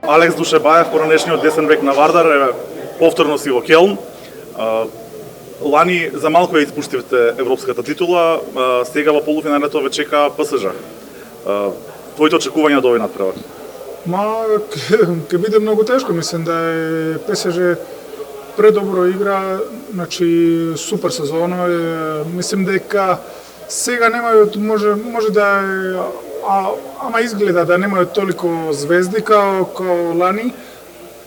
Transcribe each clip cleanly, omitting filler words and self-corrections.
Алекс Душебаев, поранешниот десен бек на Вардар, повторно си во Келн. Лани за малку ја испуштивте европската титула, сега во полуфиналето ве чека ПСЖ. Твоите очекувања до овој надпревар? Ќе биде многу тешко, мислам да е ПСЖ предобро игра, значи супер сезона е, мислим дека сега немају, може да е, ама изгледа да немају толико звезди као лани,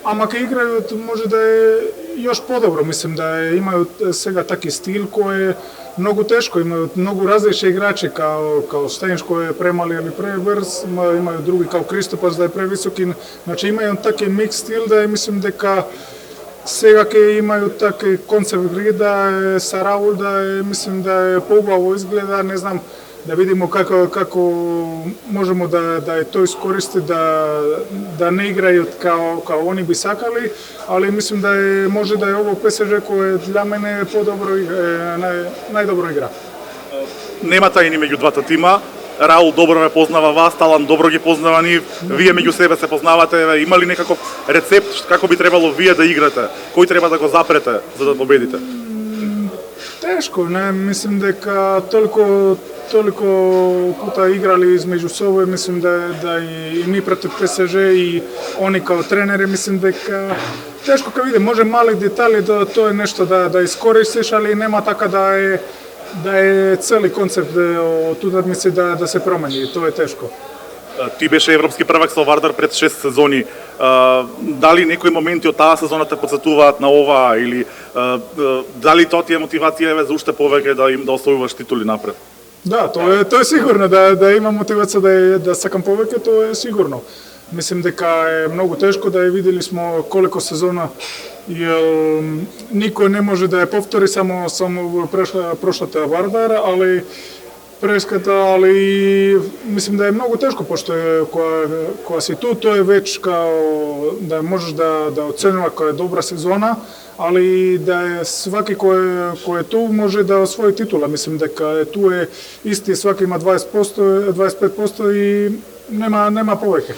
ама ке играјут може да е још подобро, мислим да имају сега таки стил кој е многу тешко, имају многу различни играчи као Стенш кој е премали или пребрз, имају други као Кристопас да е превисоки, значи имају таки микс стил да е, мислим дека сега ќе имају таки концепт игри да е са Раул, да е, мислим да е поубаво изгледа, не знам, да видиме како можеме да тој искористи, да не играјат као они би сакали, али мислим да е, може да е ово ПСЖ кој для мене е подобро, најдобро игра. Нема тајни меѓу двата тима. Раул добро ме познава вас, Талан добро ги познава нив, вие меѓу себе се познавате, има ли некаков рецепт како би требало вие да играте? Кој треба да го запрете за да победите? Тешко, не, мислим дека толку пута играли измеѓу собой, мислим да и ми против ПСЖ и они као тренери, мислим дека тешко ка види, може мали детали да тоа е нешто да искористиш, али нема така да е цели концепт од утакмици да се промени, тоа е тешко. Ти беше европски првак со Вардар пред 6 сезони. Дали некои моменти од таа сезона те потсетуваат на ова или дали тоа ти е мотивација за уште повеќе да освојуваш титули напред? Да, тоа е сигурно да имам мотивација да сакам повеќе, тоа е сигурно. Мислим дека е многу тешко да ја видели смо колку сезона и никој не може да ја повтори само прошлата Вардар, али мислим да е многу тешко, пошто кога си тут, тоа е веќе као да можеш да оценува која е добра сезона, али да е сваки кој е ту може да освои титула. Мислим дека ту е исти, сваки има 20%, 25% и нема повеќе.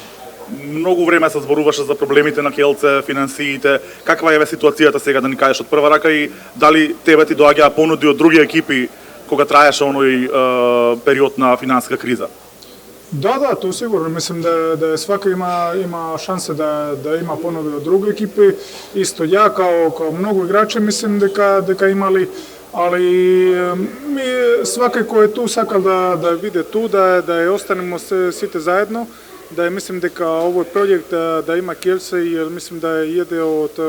Многу време се зборуваше за проблемите на Келце, финансиите. Каква е ситуацијата сега да ни кажеш од прва рака и дали тебе ти доаѓаа понуди од други екипи кога траеше оној период на финансиска криза? Да, тоа сигурно. Мислим да свака има шанса да има понуди од други екипи. Исто ја као многу играчи мислим дека имали, али свака кој е ту сакал да види ту, да ја останемо сите заедно. Да мислим дека овој проект да има Келсе и мислим да е еден од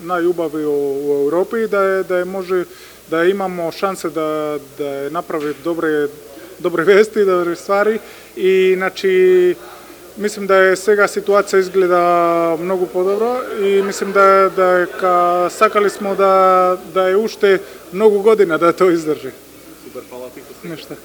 најубави во Европа и да може да имамо шанса да направи добри вести, добри ствари и значи мислим да е сега ситуација изгледа многу подобро и мислим дека сакали смо да е уште многу година да тоа издржи. Супер, фала ти. Нешта.